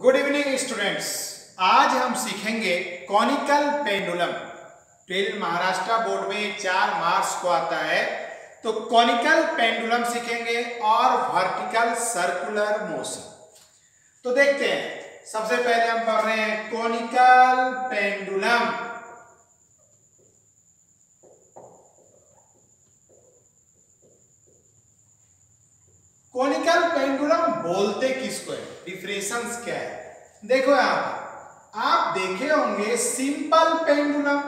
Good evening students. आज हम सीखेंगे कॉनिकल पेंडुलम। 12 महाराष्ट्र बोर्ड में 4 मार्च को आता है, तो कॉनिकल पेंडुलम सीखेंगे और वर्टिकल सर्कुलर मोशन। तो देखते हैं, सबसे पहले हम पढ़ रहे हैं कॉनिकल पेंडुलम। कॉनिकल पेंडुलम बोलते किसको है, डिफरेंस क्या है? देखो यहां पर आप देखे होंगे सिंपल पेंडुलम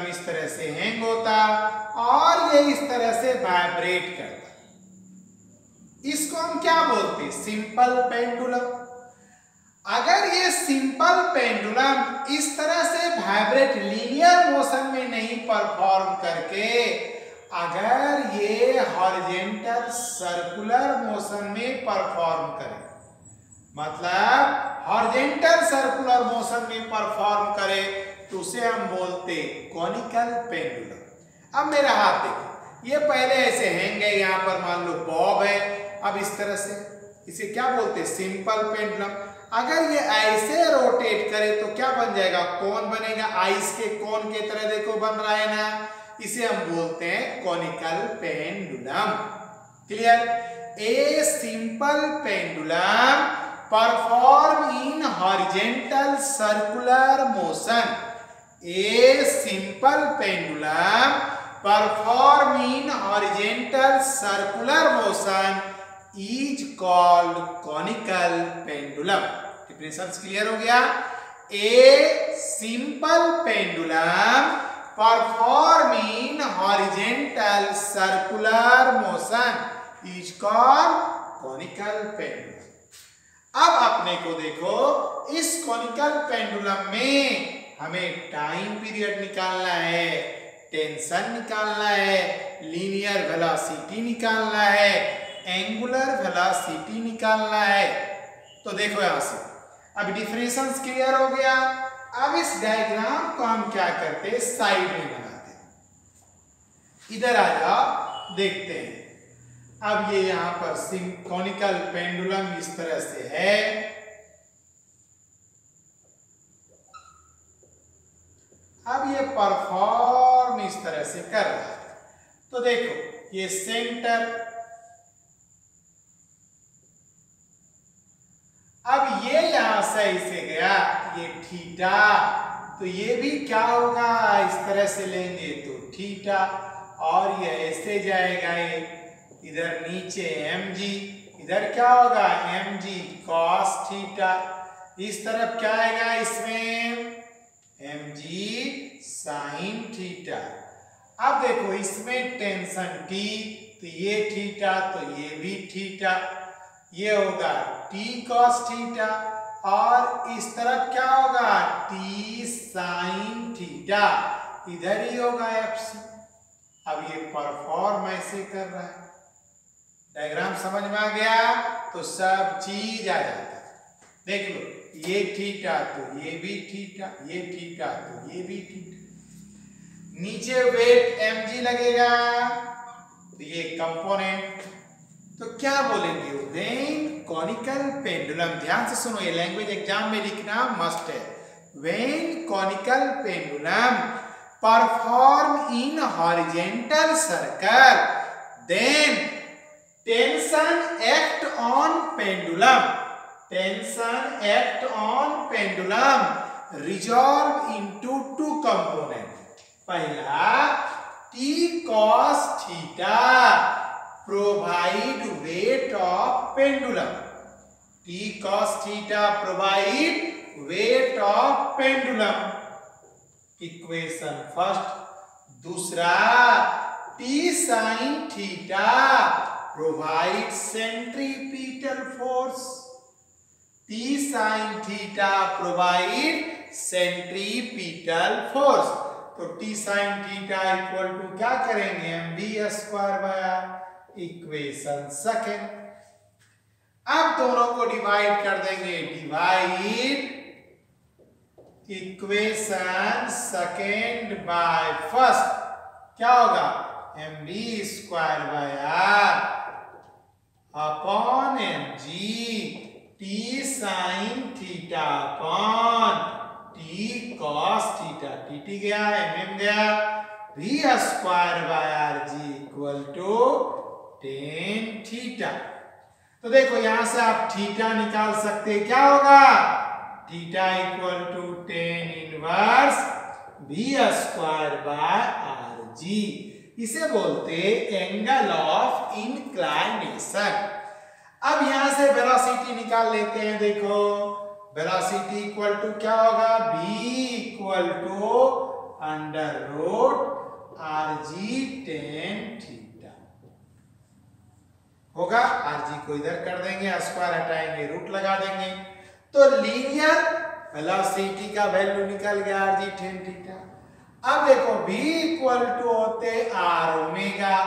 इस तरह से हैंग होता और ये इस तरह से वाइब्रेट करता, इसको हम क्या बोलते हैं? Simple pendulum. अगर ये सिंपल पेंडुलम इस तरह से वाइब्रेट लीनियर मोशन में नहीं परफॉर्म करके अगर ये हॉरिजॉन्टल सर्कुलर मोशन में परफॉर्म करे, मतलब हॉरिजॉन्टल सर्कुलर मोशन में परफॉर्म करे, तो उसे हम बोलते कॉनिकल पेंडुलम। अब मेरा हाथ देखो, ये पहले ऐसे हैंग है, यहाँ पर मान लो बॉब है, अब इस तरह से, इसे क्या बोलते? Simple pendulum. अगर ये ऐसे रोटेट करे तो क्या बन जाएगा? कोन बनेगा, आइस के कोन के तरह देखो बन रहा है ना, इसे हम बोलते हैं conical pendulum. Clear? A simple pendulum perform in horizontal circular motion. A simple pendulum perform in horizontal circular motion is called conical pendulum. Difference clear हो गया? A simple pendulum perform in horizontal circular motion is called conical pendulum। अब अपने को देखो, इस conical pendulum में हमें time period निकालना है, टेंशन निकालना है, लीनियर वेलोसिटी निकालना है, एंगुलर वेलोसिटी निकालना है। तो देखो यहां से अब डिफरेंस क्लियर हो गया। अब इस डायग्राम को हम क्या करते हैं? साइड में बनाते हैं। इधर आ जाओ, देखते हैं। अब ये यहां पर कॉनिकल पेंडुलम इस तरह से है, अब ये परफॉर्म इस तरह से कर रहा है। तो देखो ये सेंटर, अब ये यहां से ऐसे गया, ये थीटा, तो ये भी क्या होगा? इस तरह से लेंगे तो थीटा, और ये ऐसे जाएगा, ये इधर नीचे mg, इधर क्या होगा? mg cos थीटा, इस तरफ क्या आएगा? इसमें mg sin थीटा। अब देखो इसमें टेंशन T, तो ये थीटा, तो ये भी थीटा, ये होगा t cos थीटा, और इस तरफ क्या होगा? t sin थीटा, इधर ही होगा fc। अब ये परफॉर्म ऐसे कर रहा है। डायग्राम समझ में आ गया? तो सब चीज आ जाता है। देख लो, ये थीटा तो ये भी थीटा, ये थीटा तो ये भी थीटा, नीचे वेट mg लगेगा, तो ये कंपोनेंट। तो क्या बोलेंगे? व्हेन कॉनिकल पेंडुलम, ध्यान से सुनो, ये लैंग्वेज एग्जाम में लिखना मस्ट है। When conical pendulum perform in horizontal circle, then tension act on pendulum, tension act on pendulum resolve into 2 component. पहला t cos theta provide weight of pendulum, t cos theta provide weight of pendulum, equation first. दूसरा t sin theta provide centripetal force, t sin theta provide centripetal force। तो t sin theta equal to क्या करेंगे? mv square by equation second. अब दोनों को divide कर देंगे, divide equation second by first, क्या होगा? mv square by r upon mg T sine theta upon T cos theta, T गया mm गया, v square by R G equal to tan theta. तो देखो यहां से आप थीटा निकाल सकते, क्या होगा theta equal to tan inverse v square by R G, इसे बोलते एंगल ऑफ इंक्लाइनेशन। अब यहां से वेलोसिटी निकाल लेते हैं। देखो वेलोसिटी इक्वल टू क्या होगा, v equal to under root R G tan theta होगा। आर जी को इधर कर देंगे, स्क्वायर हटाएंगे, रूट लगा देंगे, तो लीनियर वेलोसिटी का वैल्यू निकल गया आर जी टेन थीटा। अब देखो v इक्वल टू होते r omega,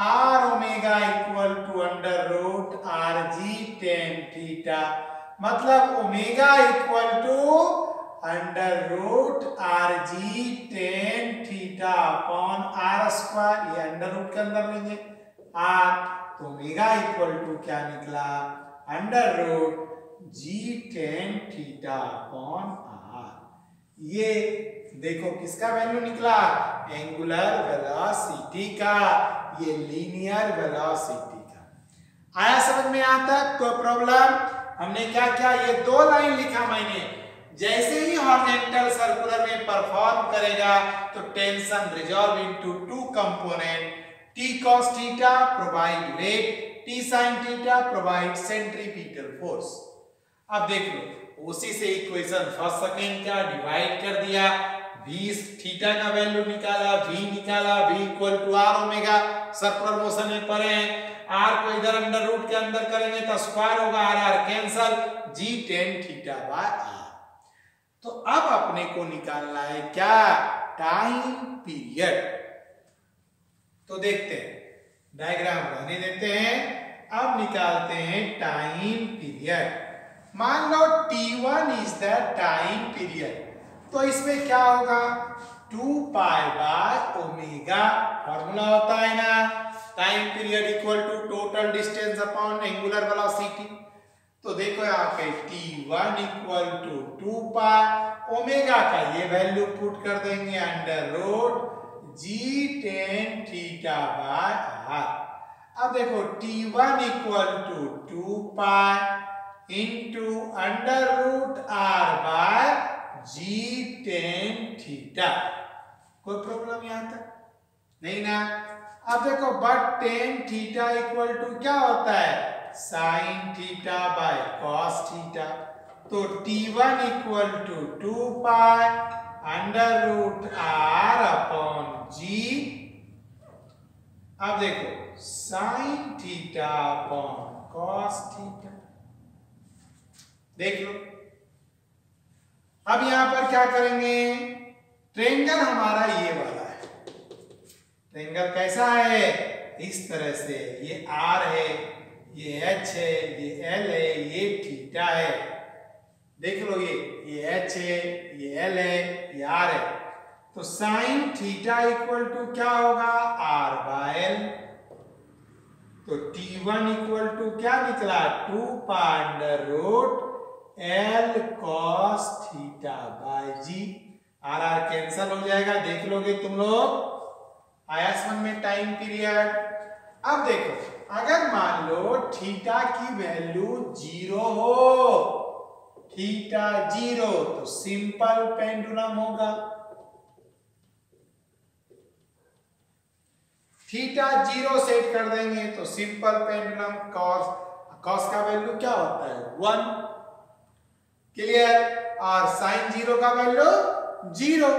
r omega equal to under root R G tan theta, मतलब omega equal to under root R G tan theta upon r square, ये under root के अंदर लेंगे are, तो omega equal to क्या निकला under root जी tan theta upon R. ये देखो किसका वैल्यू निकला, एंगुलर वेलोसिटी का, ये लीनियर वेलोसिटी का। आया समझ में आता है? कोई प्रॉब्लम? हमने क्या किया, ये दो लाइन लिखा मैंने, जैसे ही हॉरिजॉन्टल सर्कुलर में परफॉर्म करेगा तो tension resolve into two component, T cos theta provide weight, T sine theta provide centripetal force. अब देख लो उसी से इक्वेशन फर्स्ट सेकंड का डिवाइड कर दिया, v थीटा का वैल्यू निकाला, v निकाला, v equal to R omega, circular motion में पड़े हैं, r को इधर अंडर रूट के अंदर करेंगे तो स्क्वायर होगा, r cancel, g ten theta bye r। तो अब अपने को निकालना है क्या, टाइम पीरियड। तो देखते हैं, डायग्राम रहने देते हैं, अब निकालते हैं टाइम पीरियड। मान लो t1 is the time period, तो इसमें क्या होगा 2 पाई बाय ओमेगा, फॉर्मूला होता है ना, time period equal to total distance upon angular velocity. तो देखो यहाँ पे t1 equal to 2 pi, omega का ये वैल्यू पुट कर देंगे under root ji tan theta by r. अब देखो t1 equal to 2 pi into under root r by g tan theta. कोई प्रॉब्लम यहां तक नहीं ना? अब देखो but tan theta equal to क्या होता है, sine theta by cos theta, तो t1 equal to 2 pi under root r upon g, अब देखो sine theta upon cos theta, देख लो। अब यहां पर क्या करेंगे, ट्रायंगल हमारा ये वाला है, ट्रायंगल कैसा है, इस तरह से, ये R है, ये H है, ये L है, ये थीटा है, देख लो ये H है, ये L है, ये R है, तो साइन थीटा इक्वल टू क्या होगा R बाय L, तो t1 इक्वल टू क्या निकला 2 pi under root L cos theta by G, R R cancel हो जाएगा, देख लोगे तुम लोग। आया समझ में टाइम पीरियड। अब देखो अगर मान लो थीटा की वैल्यू 0 हो, थीटा 0, तो सिंपल पेंडुलम होगा, थीटा 0 सेट कर देंगे तो सिंपल पेंडुलम, कॉस का वैल्यू क्या होता है 1, क्लियर, और साइन 0 का वैल्यू 0,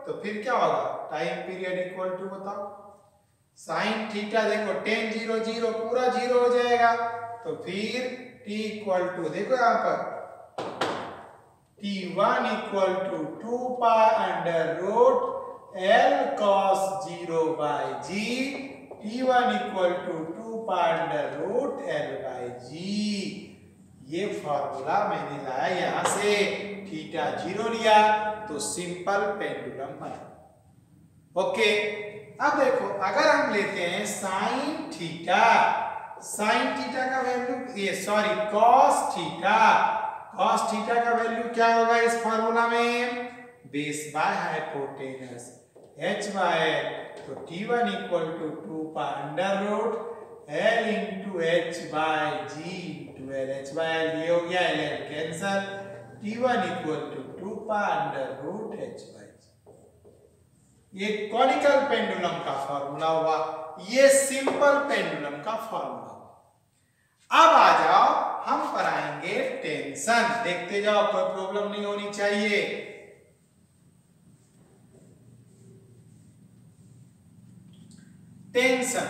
तो फिर क्या होगा टाइम पीरियड इक्वल टू, बताओ साइन थीटा, देखो टेन 0 0 पूरा 0 हो जाएगा, तो फिर t इक्वल टू, देखो यहां पर t1 equal to 2 pi under root L cos 0 by g, t1 equal to 2 pi under root L by g. ये फॉर्मूला मैंने लाया यहां से, थीटा 0 लिया तो सिंपल पेंडुलम बना। ओके, अब देखो अगर हम लेते हैं साइन थीटा, साइन थीटा का वैल्यू कॉस थीटा का वैल्यू क्या होगा इस फार्मूला में? Base by hypotenuse h by l। तो t1 equal to 2 pi under root l into h by g into l। h by l ये हो गया, l l cancel. t1 equal to 2 pi under root h by g। ये conical pendulum का formula हुआ, ये simple pendulum का formula. अब आ जाओ, हम पढ़ाएंगे टेंशन। देखते जाओ, कोई प्रॉब्लम नहीं होनी चाहिए। टेंशन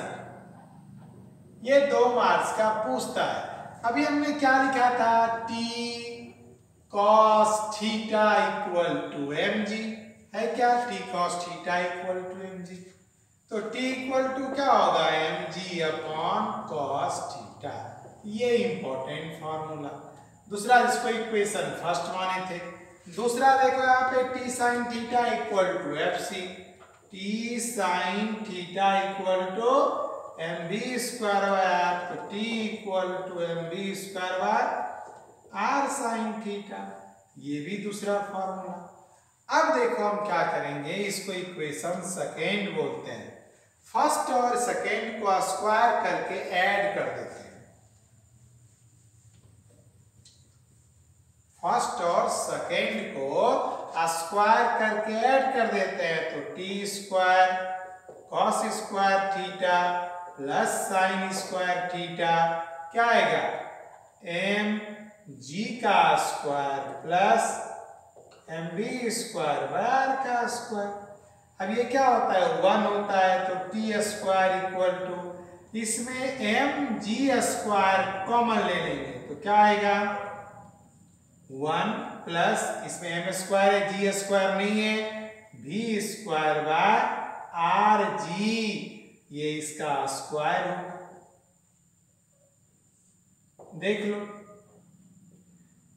ये 2 मार्क्स का पूछता है। अभी हमने क्या लिखा था? t cos theta equal to mg है क्या? t cos theta equal to mg। तो t इक्वल टू क्या होगा? mg upon cos theta. ये इंपॉर्टेंट फॉर्मूला। दूसरा, जिसको इक्वेशन फर्स्ट माने थे। दूसरा देखो यहाँ पे t sin theta equal to fc। t sin theta equal to mv square by r। तो t equal to mv square by r sin theta. ये भी दूसरा फॉर्मूला। अब देखो हम क्या करेंगे, इसको इक्वेशन सेकेंड बोलते हैं। फर्स्ट और सेकेंड को स्क्वायर करके ऐड कर देते हैं। फर्स्ट और सेकेंड को स्क्वायर करके ऐड कर देते हैं। तो T square cos square theta plus sine square theta क्या आएगा? एम जी का square plus M B square by R का स्क्वायर। अब ये क्या होता है? 1 होता है। तो टी स्क्वायर इक्वल टू, इसमें एम जी स्क्वायर कॉमन ले लेंगे तो क्या आएगा? 1 प्लस इसमें एम स्क्वायर है, जी स्क्वायर नहीं है, भी स्क्वायर बाय आर जी, ये इसका स्क्वायर होगा। देख लो,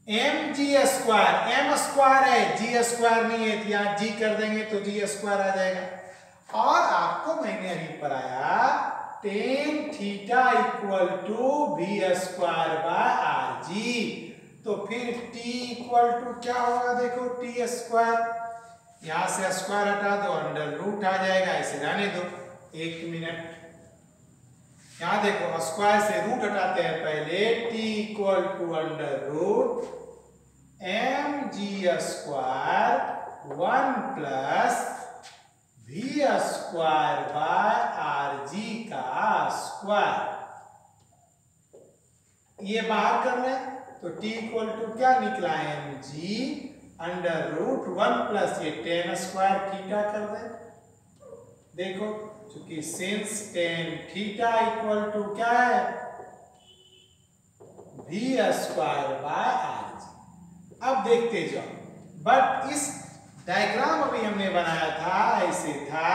एम जी स्क्वायर, एम स्क्वायर है, जी स्क्वायर नहीं है, तो यहां जी कर देंगे तो जी स्क्वायर आ जाएगा। और आपको मैंने अभी पढ़ाया टेन थीटा इक्वल टू भी स्क्वायर बाय आर जी। तो फिर t इक्वल टू क्या होगा? देखो टी स्क्वायर, यहां से स्क्वायर हटा दो, अंडर रूट आ जाएगा। इसे रहने दो 1 मिनट। यहां देखो, स्क्वायर से रूट हटाते हैं पहले। t equal to under root M ji square 1 plus v square by R G का स्क्वायर। ये बाहर कर ले तो t इक्वल टू क्या निकला? M G under root 1 plus ये टेन स्क्वायर थीटा कर दे। देखो, चूंकि since tan theta equal to क्या है? भी स्क्वायर बाय आर जी। अब देखते जाओ, बट इस डायग्राम अभी हमने बनाया था, ऐसे था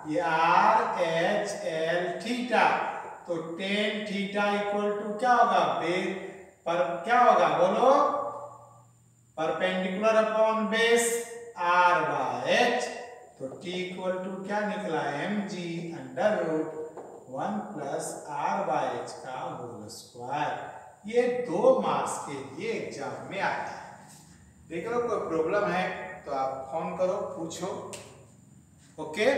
ये आर एच एल थीटा। तो टेन थीटा इक्वल टू क्या होगा? बेस पर क्या होगा? बोलो, perpendicular upon base R by H. तो t इक्वल टू क्या निकला? M G under root 1 plus R by H का होल स्क्वायर। ये 2 मार्क्स के लिए एग्जाम में आता है। देख लो, कोई प्रॉब्लम है तो आप फोन करो, पूछो। ओके।